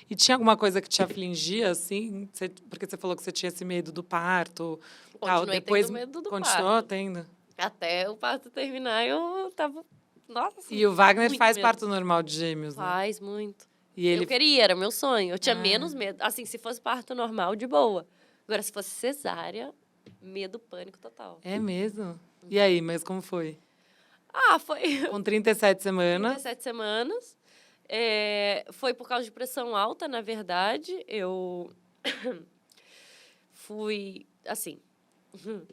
E tinha alguma coisa que te afligia, assim? Porque você falou que você tinha esse medo do parto. Tal. Continuei Depois tendo medo do continuou parto. tendo? Até o parto terminar, eu tava... Nossa, E o Wagner muito faz medo. parto normal de gêmeos, né? Faz muito. E ele... Eu queria, era meu sonho. Eu tinha Ah. menos medo. Assim, se fosse parto normal, de boa. Agora, se fosse cesárea, medo, pânico total. É mesmo? E aí, mas como foi? Ah, foi Com 37 semanas. 37 semanas. Foi por causa de pressão alta, na verdade. Eu fui, assim,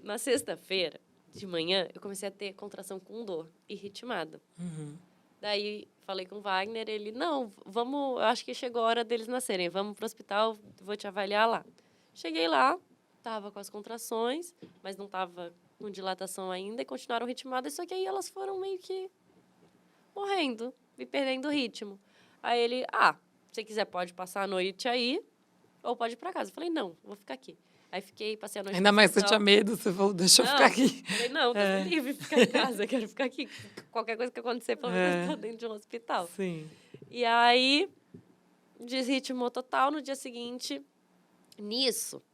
na sexta-feira de manhã, eu comecei a ter contração com dor e ritmada. Uhum. Daí, falei com o Wagner, ele, não, vamos, eu acho que chegou a hora deles nascerem, vamos pro hospital, vou te avaliar lá. Cheguei lá, tava com as contrações, mas não tava com dilatação ainda, e continuaram ritmadas, só que aí elas foram meio que morrendo e perdendo o ritmo. Aí ele, se você quiser pode passar a noite aí, ou pode ir pra casa. Eu falei, não, vou ficar aqui. Aí fiquei, passei a noite Ainda no mais que você hospital. tinha medo, você falou, deixa eu ficar aqui. Falei, não, Deus me livre, ficar em casa, quero ficar aqui. Qualquer coisa que acontecer, pelo menos eu tô dentro de um hospital. Sim. E aí, desritmou total. No dia seguinte,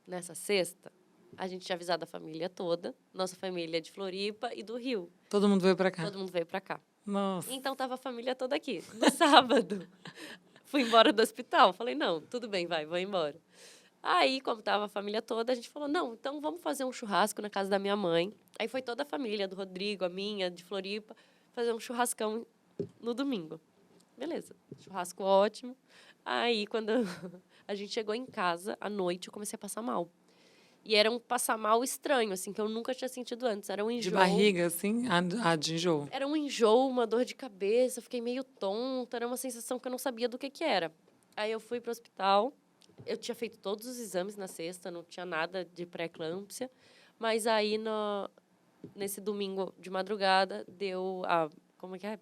nessa sexta, a gente tinha avisado a família toda. Nossa família é de Floripa e do Rio. Todo mundo veio pra cá? Todo mundo veio pra cá. Nossa. Então, tava a família toda aqui. No sábado, fui embora do hospital. Falei, não, tudo bem, vou embora. Aí, como tava a família toda, a gente falou, não, então vamos fazer um churrasco na casa da minha mãe. Aí foi toda a família, do Rodrigo, a minha, de Floripa, fazer um churrascão no domingo. Beleza, churrasco ótimo. Aí, quando a gente chegou em casa, à noite, eu comecei a passar mal. E era um passar mal estranho, assim, que eu nunca tinha sentido antes. Era um enjoo. De barriga, assim? De enjoo? Era um enjoo, uma dor de cabeça, eu fiquei meio tonta, era uma sensação que eu não sabia do que era. Aí eu fui pro hospital, eu tinha feito todos os exames na sexta, não tinha nada de pré-eclâmpsia, mas aí nesse domingo de madrugada deu como é que é?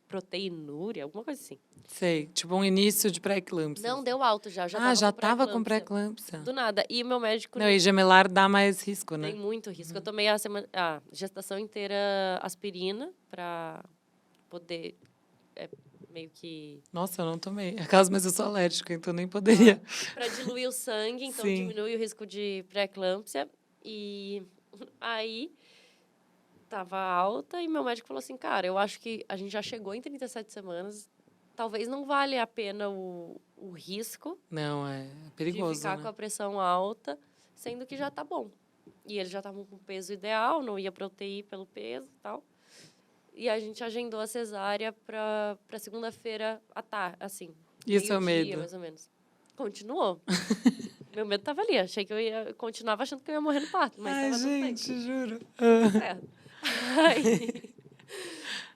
Proteinúria, alguma coisa assim. Sei, tipo um início de pré-eclâmpsia. Não, deu alto já Já tava tava com pré-eclâmpsia. Do nada. E o meu médico... Não, e gemelar dá mais risco, né? Tem muito risco. Eu tomei a gestação inteira aspirina pra poder meio que... Nossa, eu não tomei. Mas eu sou alérgica, então nem poderia. Pra diluir o sangue, então Sim. diminui o risco de pré-eclâmpsia. E aí tava alta e meu médico falou assim, cara, eu acho que a gente já chegou em 37 semanas, talvez não vale a pena o risco. Não, é perigoso, de ficar né? com a pressão alta, sendo que já tá bom. E eles já estavam com o peso ideal, não ia pra UTI pelo peso e tal. E a gente agendou a cesárea pra segunda-feira à tarde, assim. E o seu meio-dia, medo? mais ou menos. Continuou. Meu medo tava ali. Achei que continuava achando que eu ia morrer no parto, mas tava tudo bem. Gente, juro. Certo.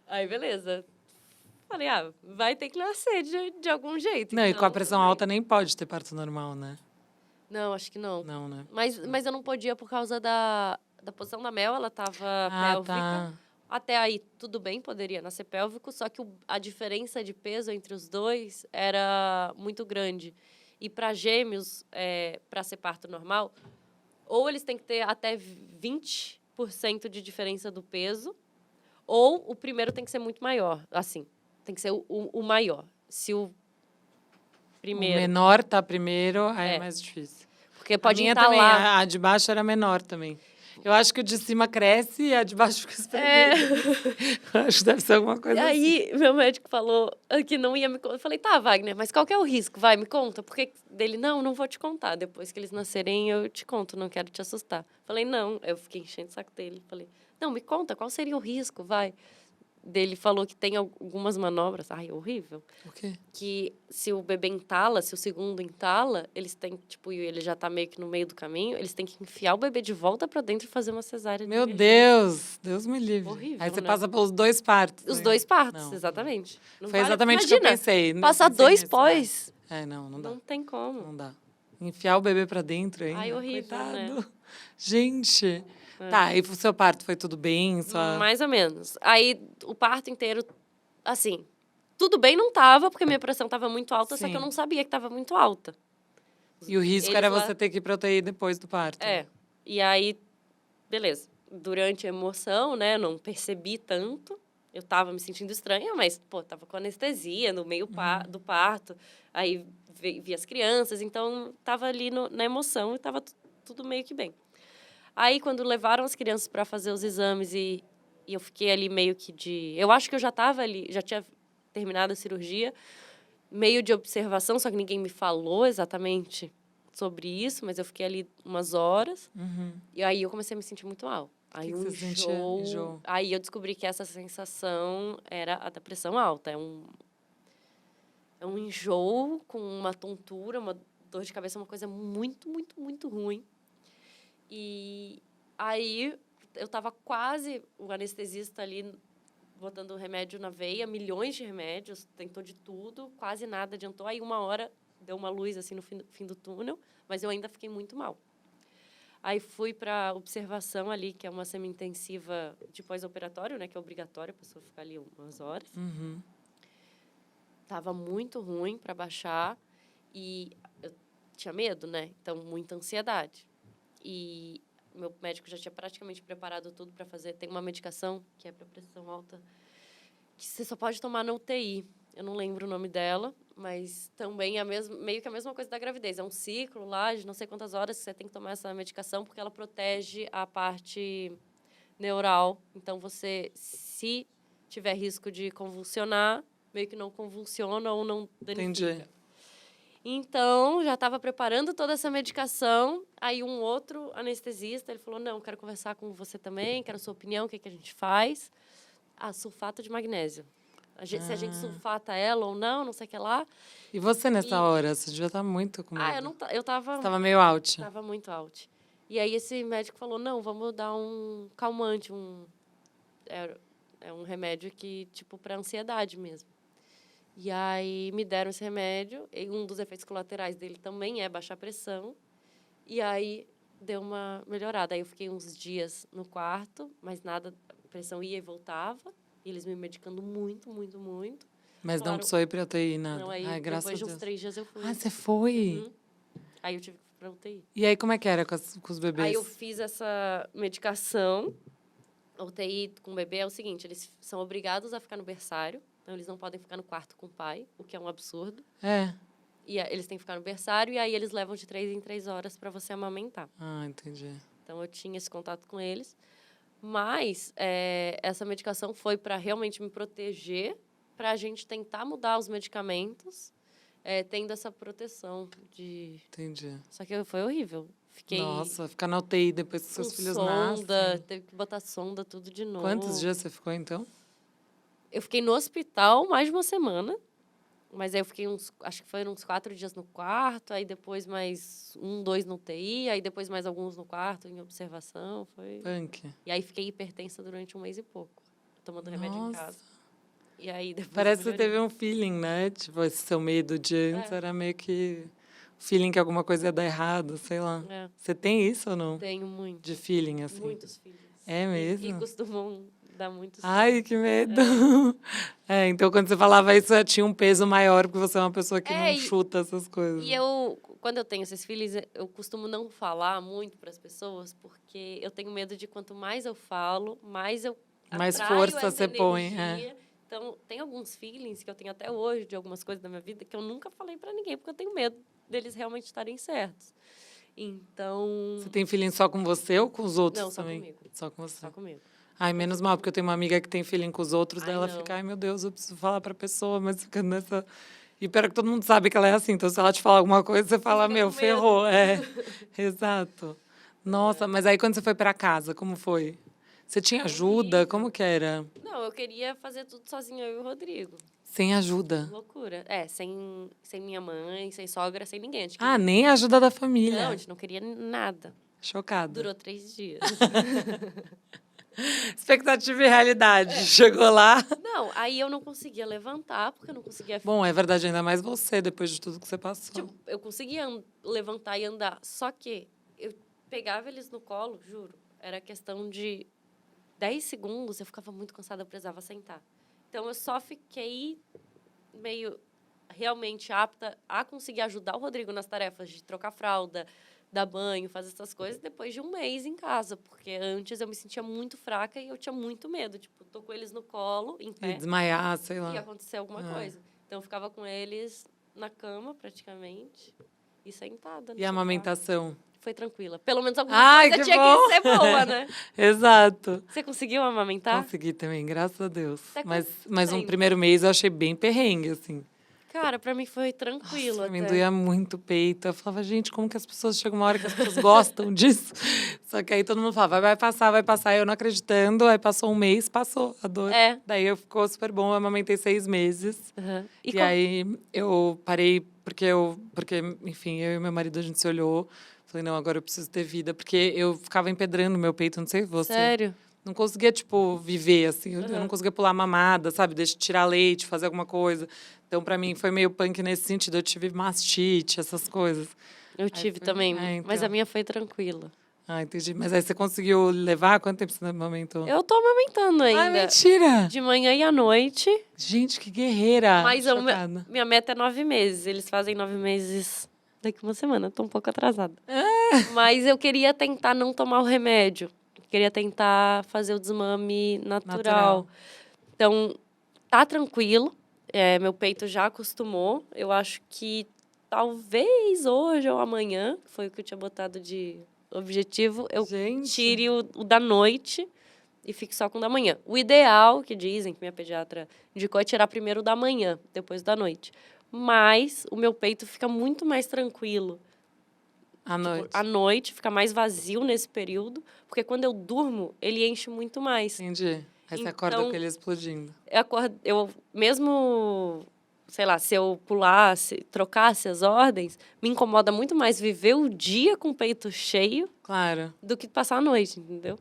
Aí, beleza. Falei, vai ter que nascer de algum jeito. Não, e então, com a pressão alta nem pode ter parto normal, né? Não, acho que não. Não, né? Mas eu não podia por causa da posição da Mel, ela tava pélvica. Tá. Até aí, tudo bem, poderia nascer pélvico, só que a diferença de peso entre os dois era muito grande. E para gêmeos, para ser parto normal, ou eles têm que ter até 20% de diferença do peso, ou o primeiro tem que ser muito maior. Assim, tem que ser o maior. Se o primeiro... O menor tá primeiro, aí é mais difícil. Porque pode a minha entalar. também, a de baixo era menor também. Eu acho que o de cima cresce e a de baixo fica espremida. Acho que deve ser alguma coisa assim. Aí, meu médico falou que não ia me contar. Eu falei, tá, Wagner, mas qual que é o risco? Vai, me conta. Porque dele, não vou te contar. Depois que eles nascerem, eu te conto, não quero te assustar. Falei, não. Eu fiquei enchendo o saco dele. Falei, não, me conta, qual seria o risco? Vai. Dele falou que tem algumas manobras. Ai, horrível. O quê? Que se o bebê entala, se o segundo entala, eles têm, tipo, e ele já tá meio que no meio do caminho, eles têm que enfiar o bebê de volta pra dentro e fazer uma cesárea. Meu Deus! Deus me livre. Horrível, Aí você né? passa pelos dois partos. Os né? 2 partos, Não. exatamente. Não Foi vale- exatamente o que eu Imagina, pensei. Não passar pensei 2 nisso, pós. não dá. Não tem como. Não dá. Enfiar o bebê pra dentro ainda. Ai, horrível, Coitado. né? Gente. Tá, e o seu parto foi tudo bem? Mais ou menos. Aí, o parto inteiro, assim, tudo bem não tava, porque minha pressão tava muito alta, só Sim. que eu não sabia que tava muito alta. E o risco Eles era lá- você ter que ir pra UTI depois do parto. E aí, beleza. Durante a emoção, né, não percebi tanto. Eu tava me sentindo estranha, mas, pô, tava com anestesia no meio do parto. Aí vi as crianças, então tava ali na emoção e tava tudo meio que bem. Aí, quando levaram as crianças para fazer os exames e eu fiquei ali meio que de... Eu acho que eu já tava ali, já tinha terminado a cirurgia, meio de observação, só que ninguém me falou exatamente sobre isso, mas eu fiquei ali umas horas. E aí eu comecei a me sentir muito mal. Aí Que você sentia? Enjoo. Aí eu descobri que essa sensação era a da pressão alta. É um enjoo com uma tontura, uma dor de cabeça, uma coisa muito, muito, muito ruim. E aí eu tava quase, o anestesista ali botando o remédio na veia, milhões de remédios, tentou de tudo, quase nada adiantou. Aí uma hora deu uma luz assim no fim do túnel, mas eu ainda fiquei muito mal. Aí fui para observação ali, que é uma semi-intensiva de pós-operatório, né, que é obrigatório a pessoa ficar ali umas horas. Tava muito ruim para baixar e eu tinha medo, né? Então muita ansiedade. E meu médico já tinha praticamente preparado tudo para fazer. Tem uma medicação que é para pressão alta que você só pode tomar na UTI. Eu não lembro o nome dela, mas também é meio que a mesma coisa da gravidez. É um ciclo lá de não sei quantas horas que você tem que tomar essa medicação, porque ela protege a parte neural. Então, você, se tiver risco de convulsionar, meio que não convulsiona ou não danifica. Entendi. Então, já estava preparando toda essa medicação. Aí, um outro anestesista, ele falou, não, quero conversar com você também, quero a sua opinião, o que a gente faz? Sulfato de magnésio. Se a gente sulfata ela ou não sei o que lá. E você nessa hora? Você devia estar muito com medo. Eu tava... Você tava meio out. Tava muito out. E aí esse médico falou, não, vamos dar um calmante, é um remédio que, tipo, para ansiedade mesmo. E aí me deram esse remédio, e um dos efeitos colaterais dele também é baixar a pressão. E aí deu uma melhorada. Aí eu fiquei uns dias no quarto, mas nada, a pressão ia e voltava. E eles me medicando muito, muito, muito. Mas Claro, não precisou ir pra UTI, nada. não, aí Ai, graças depois de a uns Deus. 3 dias eu fui. Ah, você foi? Aí eu tive que ir pra UTI. E aí, como é que era com os bebês? Aí eu fiz essa medicação. A UTI com o bebê é o seguinte, eles são obrigados a ficar no berçário. Então, eles não podem ficar no quarto com o pai, o que é um absurdo. É. E eles têm que ficar no berçário e aí eles levam de 3 em 3 horas para você amamentar. Ah, entendi. Então, eu tinha esse contato com eles. Mas essa medicação foi para realmente me proteger, para a gente tentar mudar os medicamentos, tendo essa proteção de... Entendi. Só que foi horrível. Fiquei... Nossa, ficar na UTI depois que seus filhos sonda, nascem. teve que botar sonda, tudo de novo. Quantos dias você ficou, então? Eu fiquei no hospital mais de uma semana. Mas aí eu fiquei acho que foram uns 4 dias no quarto, aí depois mais 2 no UTI, aí depois mais alguns no quarto, em observação, foi... Punk. E aí fiquei hipertensa durante 1 mês e pouco, tomando remédio em casa. E aí depois Parece que você teve um feeling, né? Tipo, esse seu medo de antes era meio que... Feeling que alguma coisa ia dar errado, sei lá. Você tem isso ou não? Tenho muito. De feeling, assim? Muitos filhos. É mesmo? E costumam dar muitos Ai, que medo. Então, quando você falava isso, tinha um peso maior, porque você é uma pessoa que não chuta essas coisas. E quando eu tenho esses feelings, eu costumo não falar muito para as pessoas, porque eu tenho medo de quanto mais eu falo, mais eu mais atraio força essa você põe. energia. Então, tem alguns feelings que eu tenho até hoje, de algumas coisas da minha vida, que eu nunca falei para ninguém, porque eu tenho medo deles realmente estarem certos. Então... Você tem feeling só com você ou com os outros não, também? Só comigo. Só com você. Só comigo. Ai, menos mal, porque eu tenho uma amiga que tem feeling com os outros, daí ela não. fica, ai, meu Deus, eu preciso falar pra pessoa, mas fica nessa... E pior que todo mundo sabe que ela é assim, então se ela te falar alguma coisa, você fala, meu, ferrou. Exato. Nossa, mas aí quando você foi pra casa, como foi? Você tinha ajuda? Como que era? Não, eu queria fazer tudo sozinha, eu e o Rodrigo. Sem ajuda? Loucura. Sem minha mãe, sem sogra, sem ninguém. Nem a ajuda da família? Não, a gente não queria nada. Chocada. Durou 3 dias. Expectativa e realidade. Chegou lá. Não, aí eu não conseguia levantar, porque eu não conseguia... Bom, é verdade, ainda mais você, depois de tudo que você passou. Tipo, eu conseguia levantar e andar, só que eu pegava eles no colo, juro, era questão de 10 segundos, eu ficava muito cansada, eu precisava sentar. Então, eu só fiquei meio realmente apta a conseguir ajudar o Rodrigo nas tarefas de trocar fralda, dar banho, fazer essas coisas, depois de um mês em casa. Porque antes eu me sentia muito fraca e eu tinha muito medo. Tipo, tô com eles no colo, em E pé, desmaiar, sei e lá. acontecer alguma coisa. Então, eu ficava com eles na cama, praticamente, e sentada no E a sofá. amamentação? Foi tranquila. Pelo menos alguma Ai, coisa que tinha bom! que ser boa, né? Exato. Você conseguiu amamentar? Consegui também, graças a Deus. Até Mas um tempo? primeiro mês eu achei bem perrengue, assim. Cara, pra mim foi tranquilo Nossa, pra mim até. doía muito o peito. Eu falava, gente, como que as pessoas... Chega uma hora que as pessoas gostam disso. Só que aí todo mundo falava, vai passar, vai passar. Eu não acreditando, aí passou um mês, passou a dor. É. Daí eu ficou super bom, eu amamentei 6 meses. Uhum. E aí eu parei, porque, enfim, eu e meu marido, a gente se olhou. Falei, não, agora eu preciso ter vida. Porque eu ficava empedrando meu peito, não sei você. Sério? Não conseguia, tipo, viver, assim. Eu não Uhum. conseguia pular mamada, sabe? Deixa tirar leite, fazer alguma coisa. Então, pra mim, foi meio punk nesse sentido. Eu tive mastite, essas coisas. Eu tive também, mas a então. minha foi tranquila. Ah, entendi. Mas aí você conseguiu levar? Quanto tempo você amamentou? Eu tô amamentando Ai, ainda. mentira! De manhã e à noite. Gente, que guerreira! Mas Chocada. minha meta é 9 meses. Eles fazem 9 meses daqui uma semana. Tô um pouco atrasada. Mas eu queria tentar não tomar o remédio. Queria tentar fazer o desmame natural. Então, tá tranquilo. Meu peito já acostumou. Eu acho que talvez hoje ou amanhã, foi o que eu tinha botado de objetivo, eu Gente. tire o da noite e fique só com o da manhã. O ideal, que dizem, que minha pediatra indicou, é tirar primeiro o da manhã, depois da noite. Mas o meu peito fica muito mais tranquilo À noite. à noite, fica mais vazio nesse período, porque quando eu durmo, ele enche muito mais. Entendi. Aí você acorda Então, com ele explodindo. eu mesmo, sei lá, se eu pulasse, trocasse as ordens, me incomoda muito mais viver o dia com o peito cheio Claro. do que passar a noite, entendeu?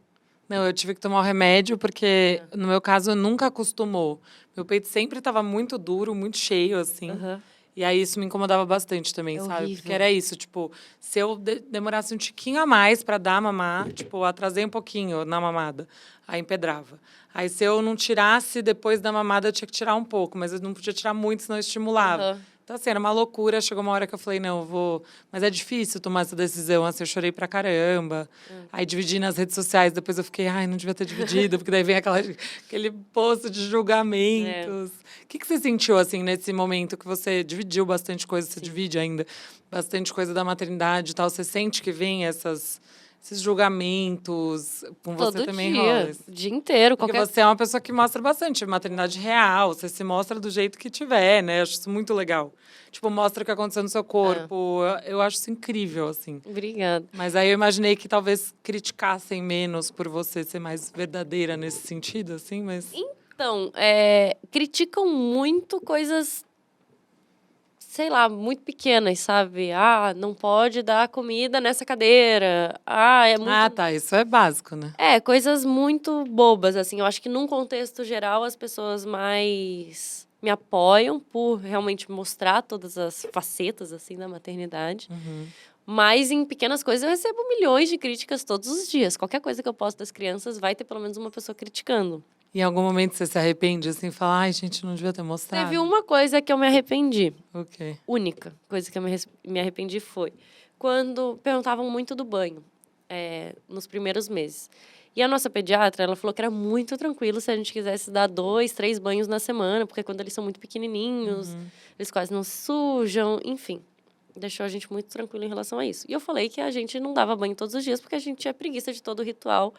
Não, eu tive que tomar o remédio porque, no meu caso, nunca acostumou. Meu peito sempre estava muito duro, muito cheio, assim. Aham. E aí isso me incomodava bastante também, É sabe? horrível. Porque era isso, tipo, se eu demorasse um tiquinho a mais pra dar mamar, tipo, eu atrasei um pouquinho na mamada, aí empedrava. Aí se eu não tirasse depois da mamada, eu tinha que tirar um pouco, mas eu não podia tirar muito, senão eu estimulava. Aham. Então, assim, era uma loucura. Chegou uma hora que eu falei, não, eu vou... Mas é difícil tomar essa decisão, assim, eu chorei pra caramba. Aí dividi nas redes sociais, depois eu fiquei, ai, não devia ter dividido, porque daí vem aquele poço de julgamentos. O que você sentiu, assim, nesse momento que você dividiu bastante coisa, você divide ainda bastante coisa da maternidade e tal? Você sente que vem esses julgamentos? Com você Todo também dia, rola isso? o dia inteiro, Porque qualquer... você é uma pessoa que mostra bastante maternidade real, você se mostra do jeito que tiver, né? Acho isso muito legal. Tipo, mostra o que aconteceu no seu corpo. Eu acho isso incrível, assim. Obrigada. Mas aí eu imaginei que talvez criticassem menos por você ser mais verdadeira nesse sentido, assim, mas... Então, criticam muito coisas, sei lá, muito pequenas, sabe? Ah, não pode dar comida nessa cadeira. Ah, é muito... Ah, tá, isso é básico, né? Coisas muito bobas, assim. Eu acho que num contexto geral as pessoas mais me apoiam por realmente mostrar todas as facetas, assim, da maternidade. Mas em pequenas coisas eu recebo milhões de críticas todos os dias. Qualquer coisa que eu posto das crianças vai ter pelo menos uma pessoa criticando. Em algum momento você se arrepende, assim, fala, ai, gente, não devia ter mostrado? Teve uma coisa que eu me arrependi. O quê? Única coisa que eu me arrependi foi quando perguntavam muito do banho, nos primeiros meses. E a nossa pediatra, ela falou que era muito tranquilo se a gente quisesse dar 2, 3 banhos na semana, porque quando eles são muito pequenininhos, eles quase não se sujam, enfim. Deixou a gente muito tranquilo em relação a isso. E eu falei que a gente não dava banho todos os dias, porque a gente tinha preguiça de todo o ritual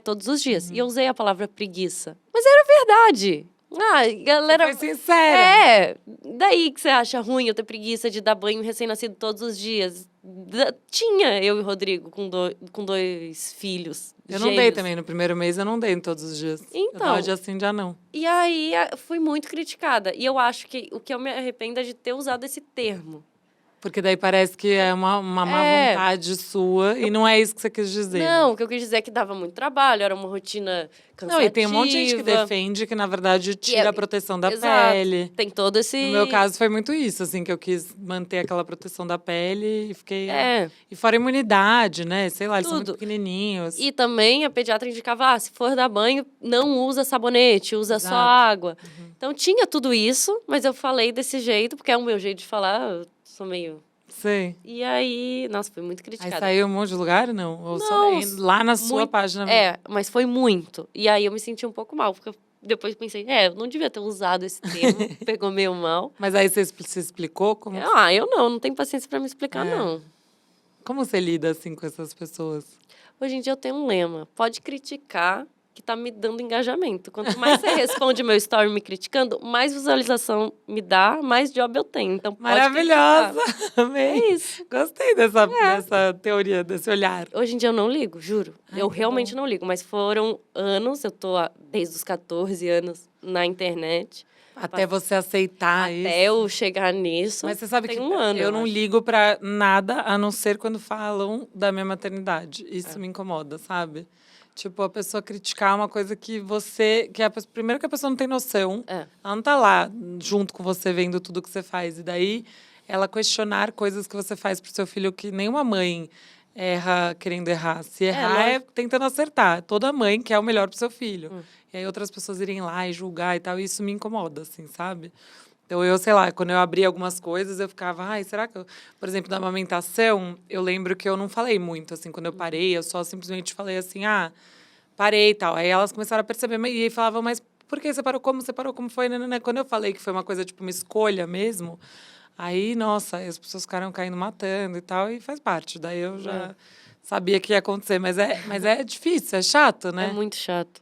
todos os dias. E eu usei a palavra preguiça. Mas era verdade. Ah, galera... Você foi sincera. Daí que você acha ruim eu ter preguiça de dar banho recém-nascido todos os dias. Tinha eu e o Rodrigo com 2 filhos. Eu não dei também, no primeiro mês eu não dei todos os dias. Então. Eu dava dia sim, dia não. E aí fui muito criticada. E eu acho que o que eu me arrependo é de ter usado esse termo. Porque daí parece que é uma má vontade sua e não é isso que você quis dizer. Não, o que eu quis dizer é que dava muito trabalho, era uma rotina cansativa. Não, e tem um monte de gente que defende que, na verdade, tira a proteção da Exato, pele. tem todo esse... No meu caso, foi muito isso, assim, que eu quis manter aquela proteção da pele e fiquei... E fora a imunidade, né? Sei lá, eles são muito pequenininhos. E também a pediatra indicava, se for dar banho, não usa sabonete, usa só água. Então, tinha tudo isso, mas eu falei desse jeito, porque é o meu jeito de falar, eu sou meio... Sei. E aí, nossa, foi muito criticada. Aí saiu um monte de lugar, não? Ou Não, só lá na sua página mesmo? mas foi muito. E aí eu me senti um pouco mal, porque depois pensei, eu não devia ter usado esse termo, pegou meio mal. Mas aí você explicou como... Eu não tenho paciência pra me explicar, não. Como você lida, assim, com essas pessoas? Hoje em dia eu tenho um lema, pode criticar, que tá me dando engajamento. Quanto mais você responde meu story me criticando, mais visualização me dá, mais job eu tenho. Então, pode Maravilhosa! Amei! É isso. Gostei dessa teoria, desse olhar. Hoje em dia eu não ligo, juro. Eu realmente não ligo. Mas foram anos, eu tô desde os 14 anos na internet. Até você aceitar isso. Até eu chegar nisso. Mas você sabe tem que um ano, eu não ligo pra nada, a não ser quando falam da minha maternidade. Isso me incomoda, sabe? Tipo, a pessoa criticar uma coisa que você... Primeiro que a pessoa não tem noção. Ela não tá lá junto com você, vendo tudo que você faz. E daí, ela questionar coisas que você faz pro seu filho que nenhuma mãe erra querendo errar. Se errar, é tentando acertar. Toda mãe quer o melhor pro seu filho. E aí, outras pessoas irem lá e julgar e tal. E isso me incomoda, assim, sabe? Então, eu, sei lá, quando eu abri algumas coisas, eu ficava... será que eu... Por exemplo, da amamentação, eu lembro que eu não falei muito, assim. Quando eu parei, eu só simplesmente falei assim, parei e tal. Aí elas começaram a perceber e falavam, mas por que você parou? Como você parou? Como foi? Quando eu falei que foi uma coisa, tipo, uma escolha mesmo, aí, nossa, as pessoas ficaram caindo matando e tal, e faz parte. Daí eu já sabia que ia acontecer. Mas é difícil, é chato, né? É muito chato.